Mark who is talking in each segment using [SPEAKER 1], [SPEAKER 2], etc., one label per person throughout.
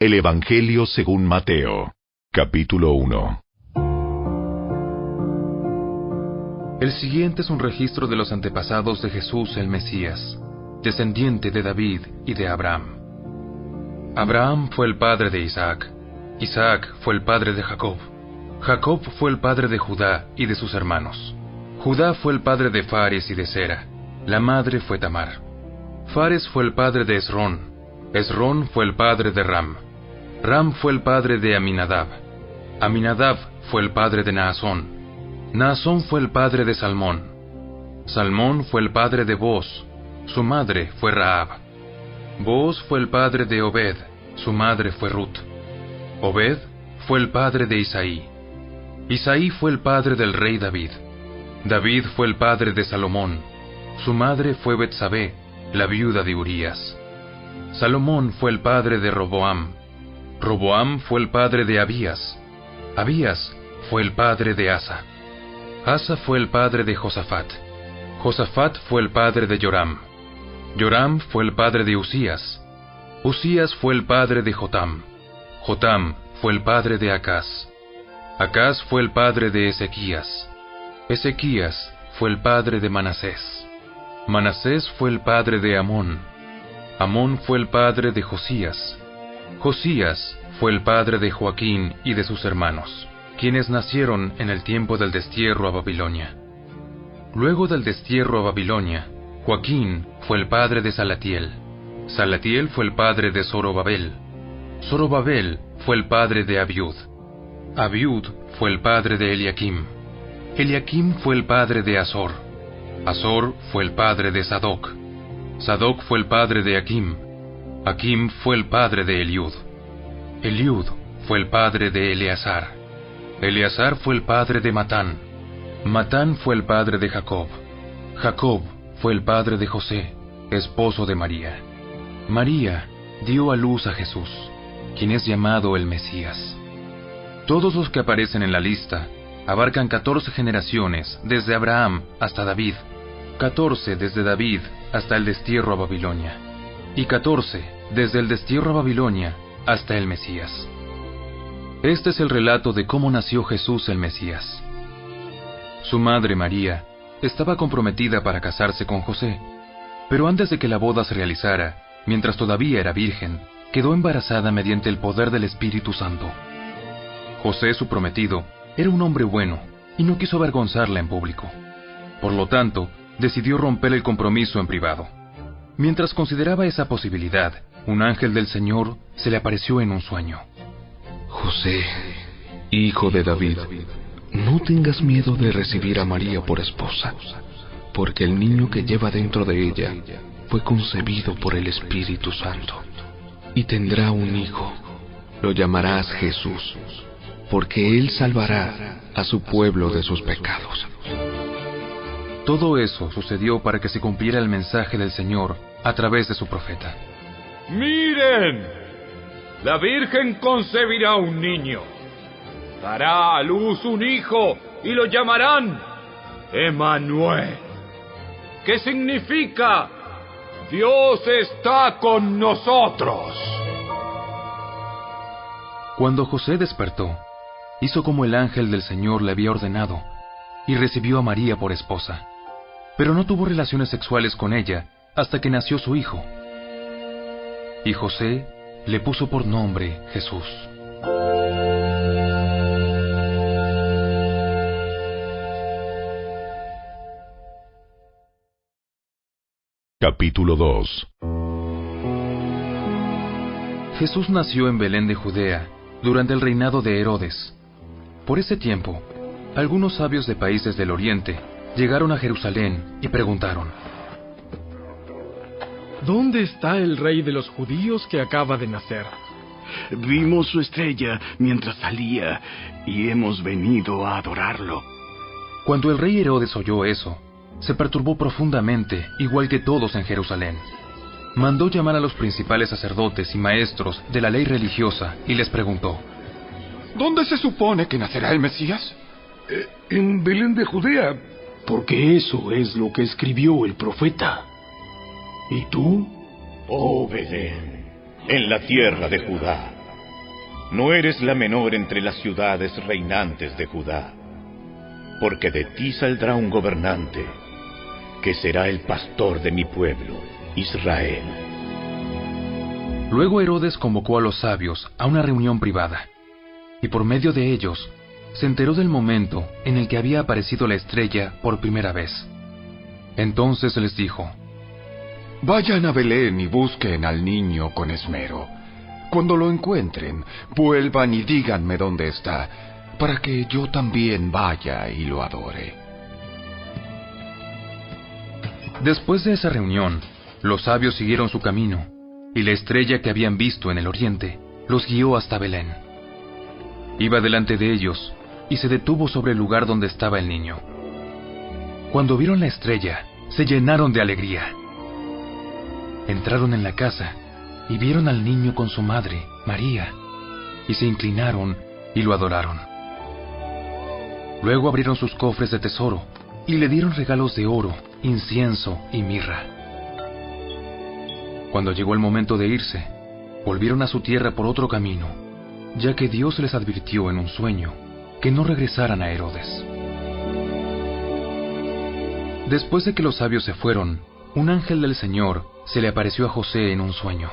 [SPEAKER 1] El Evangelio según Mateo, capítulo 1.
[SPEAKER 2] El siguiente es un registro de los antepasados de Jesús el Mesías, descendiente de David y de Abraham. Abraham fue el padre de Isaac, Isaac fue el padre de Jacob, Jacob fue el padre de Judá y de sus hermanos. Judá fue el padre de Fares y de Zera, la madre fue Tamar. Fares fue el padre de Esrón, Esrón fue el padre de Ram, Ram fue el padre de Aminadab, Aminadab fue el padre de Naasón, Naasón fue el padre de Salmón, Salmón fue el padre de Booz, su madre fue Rahab. Booz fue el padre de Obed, su madre fue Ruth. Obed fue el padre de Isaí. Isaí fue el padre del rey David. David fue el padre de Salomón, su madre fue Betsabé, la viuda de Urías. Salomón fue el padre de Roboam. Roboam fue el padre de Abías. Abías fue el padre de Asa. Asa fue el padre de Josafat. Josafat fue el padre de Joram. Joram fue el padre de Usías. Usías fue el padre de Jotam. Jotam fue el padre de Acaz. Acaz fue el padre de Ezequías. Ezequías fue el padre de Manasés. Manasés fue el padre de Amón. Amón fue el padre de Josías. Josías fue el padre de Joaquín y de sus hermanos, quienes nacieron en el tiempo del destierro a Babilonia. Luego del destierro a Babilonia, Joaquín fue el padre de Salatiel. Salatiel fue el padre de Zorobabel. Zorobabel fue el padre de Abiud. Abiud fue el padre de Eliakim. Eliakim fue el padre de Azor. Azor fue el padre de Sadoc. Sadoc fue el padre de Akim. Akim fue el padre de Eliud. Eliud fue el padre de Eleazar. Eleazar fue el padre de Matán. Matán fue el padre de Jacob. Jacob fue el padre de José, esposo de María. María dio a luz a Jesús, quien es llamado el Mesías. Todos los que aparecen en la lista abarcan 14 generaciones desde Abraham hasta David, 14 desde David hasta el destierro a Babilonia, y 14 desde el destierro a Babilonia hasta el Mesías. Este es el relato de cómo nació Jesús el Mesías. Su madre María estaba comprometida para casarse con José, pero antes de que la boda se realizara, mientras todavía era virgen, quedó embarazada mediante el poder del Espíritu Santo. José, su prometido, era un hombre bueno y no quiso avergonzarla en público. Por lo tanto, decidió romper el compromiso en privado. Mientras consideraba esa posibilidad, un ángel del Señor se le apareció en un sueño.
[SPEAKER 3] José, hijo de David, no tengas miedo de recibir a María por esposa, porque el niño que lleva dentro de ella fue concebido por el Espíritu Santo, y tendrá un hijo. Lo llamarás Jesús, porque él salvará a su pueblo de sus pecados.
[SPEAKER 2] Todo eso sucedió para que se cumpliera el mensaje del Señor a través de su profeta.
[SPEAKER 4] ¡Miren! La Virgen concebirá un niño. Dará a luz un hijo y lo llamarán Emmanuel. ¿Qué significa? Dios está con nosotros.
[SPEAKER 2] Cuando José despertó, hizo como el ángel del Señor le había ordenado y recibió a María por esposa, pero no tuvo relaciones sexuales con ella hasta que nació su hijo. Y José le puso por nombre Jesús.
[SPEAKER 1] Capítulo 2.
[SPEAKER 2] Jesús nació en Belén de Judea durante el reinado de Herodes. Por ese tiempo, algunos sabios de países del oriente llegaron a Jerusalén y preguntaron:
[SPEAKER 5] ¿Dónde está el rey de los judíos que acaba de nacer?
[SPEAKER 6] Vimos su estrella mientras salía y hemos venido a adorarlo.
[SPEAKER 2] Cuando el rey Herodes oyó eso, se perturbó profundamente, igual que todos en Jerusalén. Mandó llamar a los principales sacerdotes y maestros de la ley religiosa y les preguntó:
[SPEAKER 7] ¿Dónde se supone que nacerá el Mesías?
[SPEAKER 6] En Belén de Judea, porque eso es lo que escribió el profeta. ¿Y tú?
[SPEAKER 8] Oh Belén, en la tierra de Judá, no eres la menor entre las ciudades reinantes de Judá, porque de ti saldrá un gobernante, que será el pastor de mi pueblo, Israel.
[SPEAKER 2] Luego Herodes convocó a los sabios a una reunión privada, y por medio de ellos se enteró del momento en el que había aparecido la estrella por primera vez. Entonces les dijo:
[SPEAKER 7] Vayan a Belén y busquen al niño con esmero. Cuando lo encuentren, vuelvan y díganme dónde está, para que yo también vaya y lo adore.
[SPEAKER 2] Después de esa reunión, los sabios siguieron su camino, y la estrella que habían visto en el oriente los guió hasta Belén. Iba delante de ellos y se detuvo sobre el lugar donde estaba el niño. Cuando vieron la estrella, se llenaron de alegría. Entraron en la casa y vieron al niño con su madre, María, y se inclinaron y lo adoraron. Luego abrieron sus cofres de tesoro y le dieron regalos de oro, incienso y mirra. Cuando llegó el momento de irse, volvieron a su tierra por otro camino, ya que Dios les advirtió en un sueño que no regresaran a Herodes. Después de que los sabios se fueron, un ángel del Señor se le apareció a José en un sueño.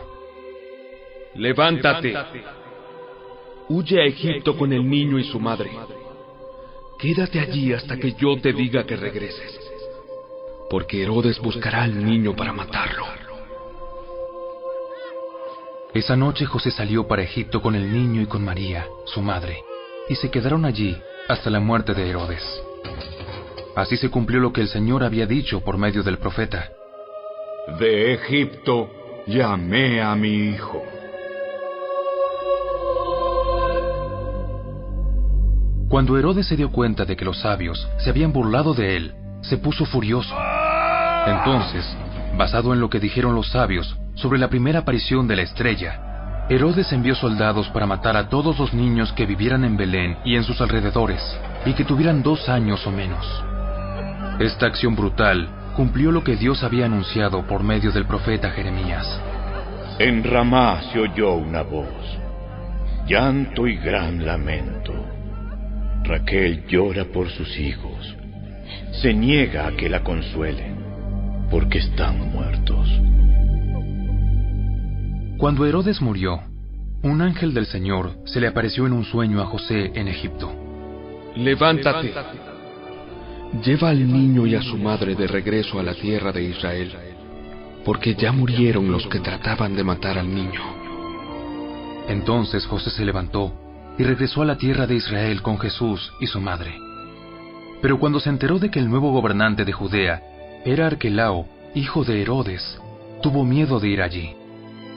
[SPEAKER 5] Levántate. Huye a Egipto con el niño y su madre. Quédate allí hasta que yo te diga que regreses, porque Herodes buscará al niño para matarlo.
[SPEAKER 2] Esa noche José salió para Egipto con el niño y con María, su madre, y se quedaron allí hasta la muerte de Herodes. Así se cumplió lo que el Señor había dicho por medio del profeta:
[SPEAKER 4] De Egipto llamé a mi hijo.
[SPEAKER 2] Cuando Herodes se dio cuenta de que los sabios se habían burlado de él, se puso furioso. Entonces, basado en lo que dijeron los sabios sobre la primera aparición de la estrella, Herodes envió soldados para matar a todos los niños que vivieran en Belén y en sus alrededores, y que tuvieran 2 años o menos. Esta acción brutal cumplió lo que Dios había anunciado por medio del profeta Jeremías.
[SPEAKER 8] En Ramá se oyó una voz, llanto y gran lamento. Raquel llora por sus hijos, se niega a que la consuelen, porque están muertos.
[SPEAKER 2] Cuando Herodes murió, un ángel del Señor se le apareció en un sueño a José en Egipto.
[SPEAKER 3] Levántate. Lleva al niño y a su madre de regreso a la tierra de Israel, porque ya murieron los que trataban de matar al niño.
[SPEAKER 2] Entonces José se levantó y regresó a la tierra de Israel con Jesús y su madre. Pero cuando se enteró de que el nuevo gobernante de Judea era Arquelao, hijo de Herodes, tuvo miedo de ir allí.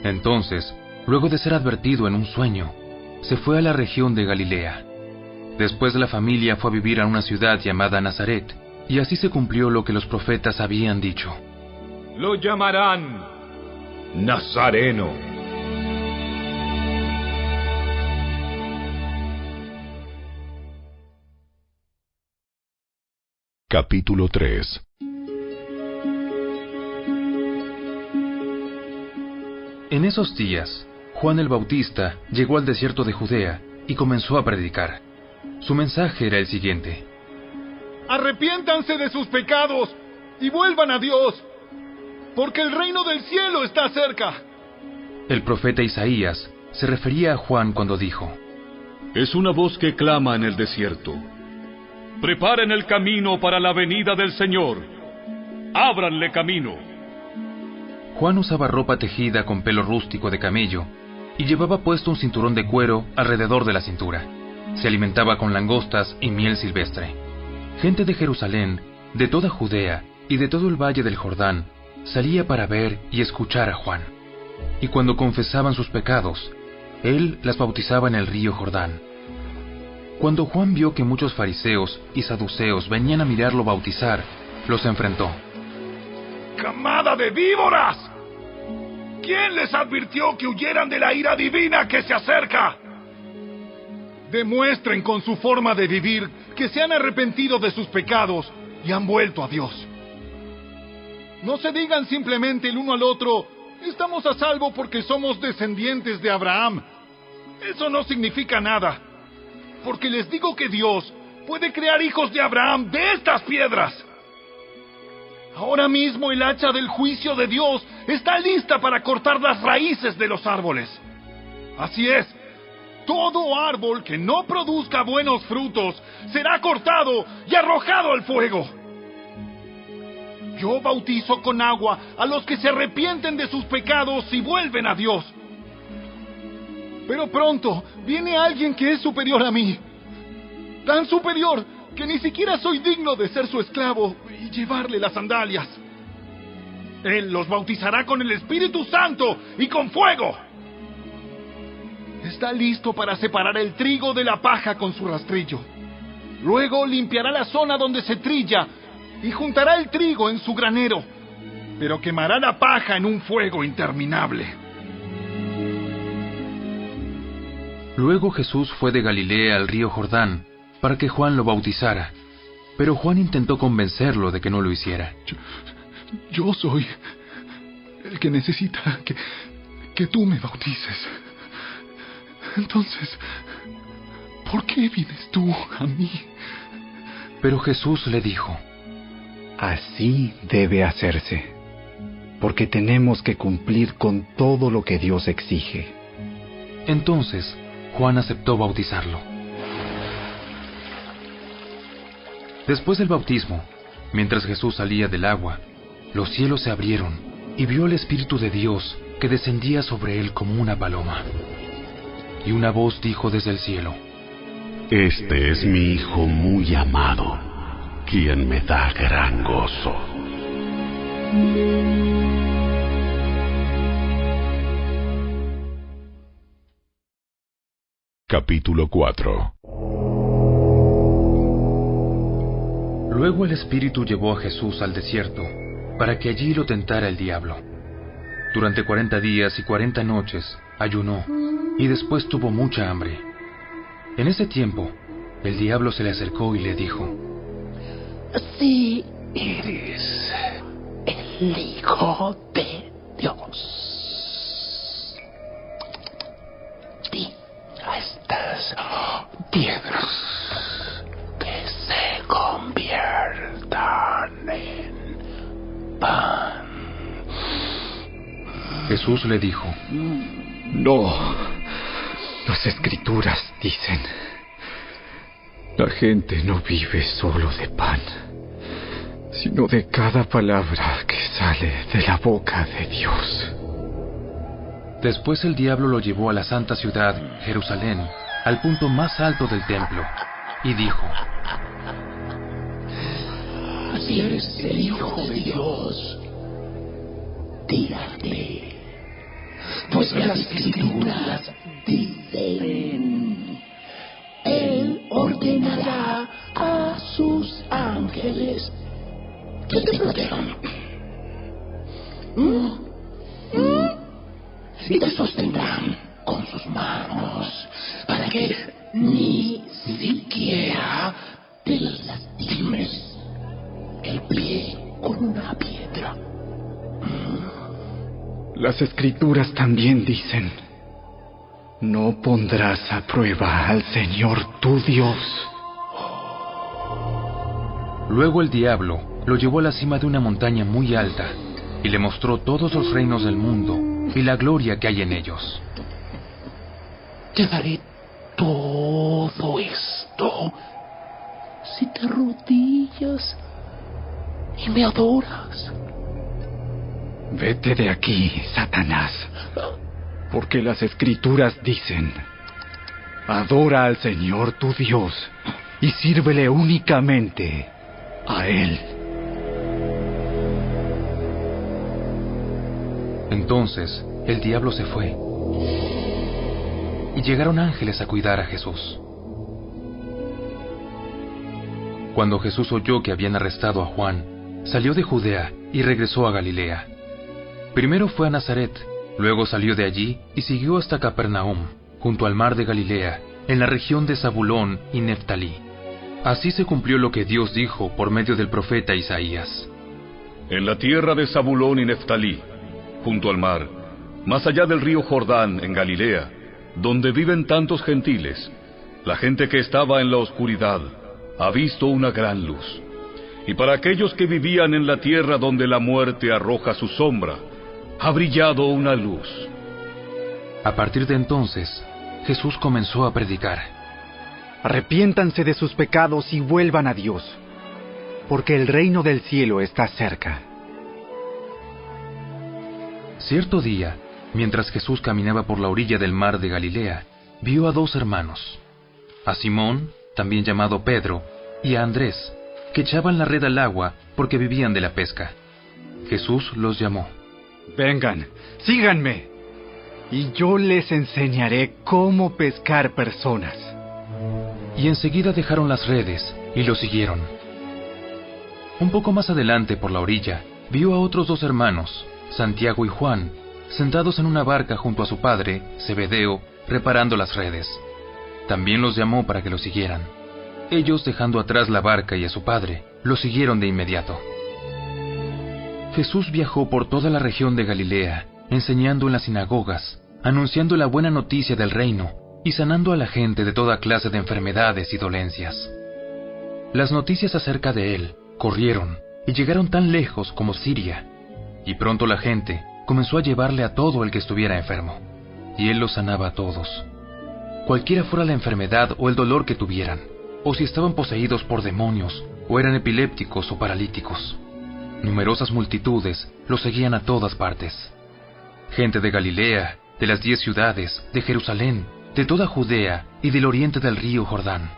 [SPEAKER 2] Entonces, luego de ser advertido en un sueño, se fue a la región de Galilea. Después la familia fue a vivir a una ciudad llamada Nazaret, y así se cumplió lo que los profetas habían dicho.
[SPEAKER 4] Lo llamarán Nazareno.
[SPEAKER 1] Capítulo 3.
[SPEAKER 2] En esos días, Juan el Bautista llegó al desierto de Judea y comenzó a predicar. Su mensaje era el siguiente:
[SPEAKER 9] Arrepiéntanse de sus pecados y vuelvan a Dios, porque el reino del cielo está cerca.
[SPEAKER 2] El profeta Isaías se refería a Juan cuando dijo:
[SPEAKER 10] Es una voz que clama en el desierto: preparen el camino para la venida del Señor, ábranle camino.
[SPEAKER 2] Juan usaba ropa tejida con pelo rústico de camello y llevaba puesto un cinturón de cuero alrededor de la cintura. Se alimentaba con langostas y miel silvestre. Gente de Jerusalén, de toda Judea y de todo el valle del Jordán salía para ver y escuchar a Juan. Y cuando confesaban sus pecados, él las bautizaba en el río Jordán. Cuando Juan vio que muchos fariseos y saduceos venían a mirarlo bautizar, los enfrentó.
[SPEAKER 9] ¡Camada de víboras! ¿Quién les advirtió que huyeran de la ira divina que se acerca? Demuestren con su forma de vivir que se han arrepentido de sus pecados y han vuelto a Dios. No se digan simplemente el uno al otro: estamos a salvo porque somos descendientes de Abraham. Eso no significa nada. Porque les digo que Dios puede crear hijos de Abraham de estas piedras. Ahora mismo el hacha del juicio de Dios está lista para cortar las raíces de los árboles. Así es, todo árbol que no produzca buenos frutos será cortado y arrojado al fuego. Yo bautizo con agua a los que se arrepienten de sus pecados y vuelven a Dios. Pero pronto viene alguien que es superior a mí. Tan superior que ni siquiera soy digno de ser su esclavo y llevarle las sandalias. Él los bautizará con el Espíritu Santo y con fuego. Está listo para separar el trigo de la paja con su rastrillo. Luego limpiará la zona donde se trilla y juntará el trigo en su granero, pero quemará la paja en un fuego interminable.
[SPEAKER 2] Luego Jesús fue de Galilea al río Jordán para que Juan lo bautizara, pero Juan intentó convencerlo de que no lo hiciera.
[SPEAKER 9] Yo soy el que necesita que tú me bautices. Entonces, ¿por qué vienes tú a mí?
[SPEAKER 2] Pero Jesús le dijo:
[SPEAKER 11] Así debe hacerse, porque tenemos que cumplir con todo lo que Dios exige.
[SPEAKER 2] Entonces Juan aceptó bautizarlo. Después del bautismo, mientras Jesús salía del agua, los cielos se abrieron y vio al Espíritu de Dios que descendía sobre él como una paloma. Y una voz dijo desde el cielo:
[SPEAKER 12] Este es mi Hijo muy amado, quien me da gran gozo.
[SPEAKER 1] Capítulo 4.
[SPEAKER 2] Luego el Espíritu llevó a Jesús al desierto, para que allí lo tentara el diablo. Durante 40 días y 40 noches ayunó, y después tuvo mucha hambre. En ese tiempo, el diablo se le acercó y le dijo:
[SPEAKER 13] Si eres el Hijo de Dios, di a estas piedras que se conviertan en pan.
[SPEAKER 2] Jesús le dijo:
[SPEAKER 11] No, las Escrituras dicen: la gente no vive solo de pan, sino de cada palabra que sale de la boca de Dios.
[SPEAKER 2] Después el diablo lo llevó a la santa ciudad, Jerusalén, al punto más alto del templo, y dijo:
[SPEAKER 13] Si eres el Hijo de Dios, tírate, pues las Escrituras dicen: Él ordenará a sus ángeles que te protejan y te sostendrán con sus manos para que ni siquiera te lastimes el pie con una piedra.
[SPEAKER 11] Las Escrituras también dicen: no pondrás a prueba al Señor tu Dios.
[SPEAKER 2] Luego el diablo lo llevó a la cima de una montaña muy alta y le mostró todos los reinos del mundo y la gloria que hay en ellos.
[SPEAKER 13] Te daré todo esto si te arrodillas y me adoras.
[SPEAKER 11] Vete de aquí, Satanás, porque las Escrituras dicen: adora al Señor tu Dios y sírvele únicamente a Él.
[SPEAKER 2] Entonces el diablo se fue y llegaron ángeles a cuidar a Jesús. Cuando Jesús oyó que habían arrestado a Juan, salió de Judea y regresó a Galilea. Primero fue a Nazaret, luego salió de allí y siguió hasta Capernaum, junto al mar de Galilea, en la región de Zabulón y Neftalí. Así se cumplió lo que Dios dijo por medio del profeta Isaías:
[SPEAKER 10] En la tierra de Zabulón y Neftalí, junto al mar, más allá del río Jordán, en Galilea, donde viven tantos gentiles, la gente que estaba en la oscuridad ha visto una gran luz. Y para aquellos que vivían en la tierra donde la muerte arroja su sombra, ha brillado una luz.
[SPEAKER 2] A partir de entonces, Jesús comenzó a predicar:
[SPEAKER 14] Arrepiéntanse de sus pecados y vuelvan a Dios, porque el reino del cielo está cerca.
[SPEAKER 2] Cierto día, mientras Jesús caminaba por la orilla del mar de Galilea, vio a 2 hermanos, a Simón, también llamado Pedro, y a Andrés, que echaban la red al agua porque vivían de la pesca. Jesús los llamó.
[SPEAKER 14] Vengan, síganme, y yo les enseñaré cómo pescar personas.
[SPEAKER 2] Y enseguida dejaron las redes y lo siguieron. Un poco más adelante por la orilla, vio a otros 2 hermanos, Santiago y Juan, sentados en una barca junto a su padre, Zebedeo, reparando las redes. También los llamó para que lo siguieran. Ellos, dejando atrás la barca y a su padre, lo siguieron de inmediato. Jesús viajó por toda la región de Galilea, enseñando en las sinagogas, anunciando la buena noticia del reino y sanando a la gente de toda clase de enfermedades y dolencias. Las noticias acerca de él corrieron y llegaron tan lejos como Siria, y pronto la gente comenzó a llevarle a todo el que estuviera enfermo, y él los sanaba a todos. Cualquiera fuera la enfermedad o el dolor que tuvieran, o si estaban poseídos por demonios, o eran epilépticos o paralíticos. Numerosas multitudes los seguían a todas partes. Gente de Galilea, de las 10 ciudades, de Jerusalén, de toda Judea y del oriente del río Jordán.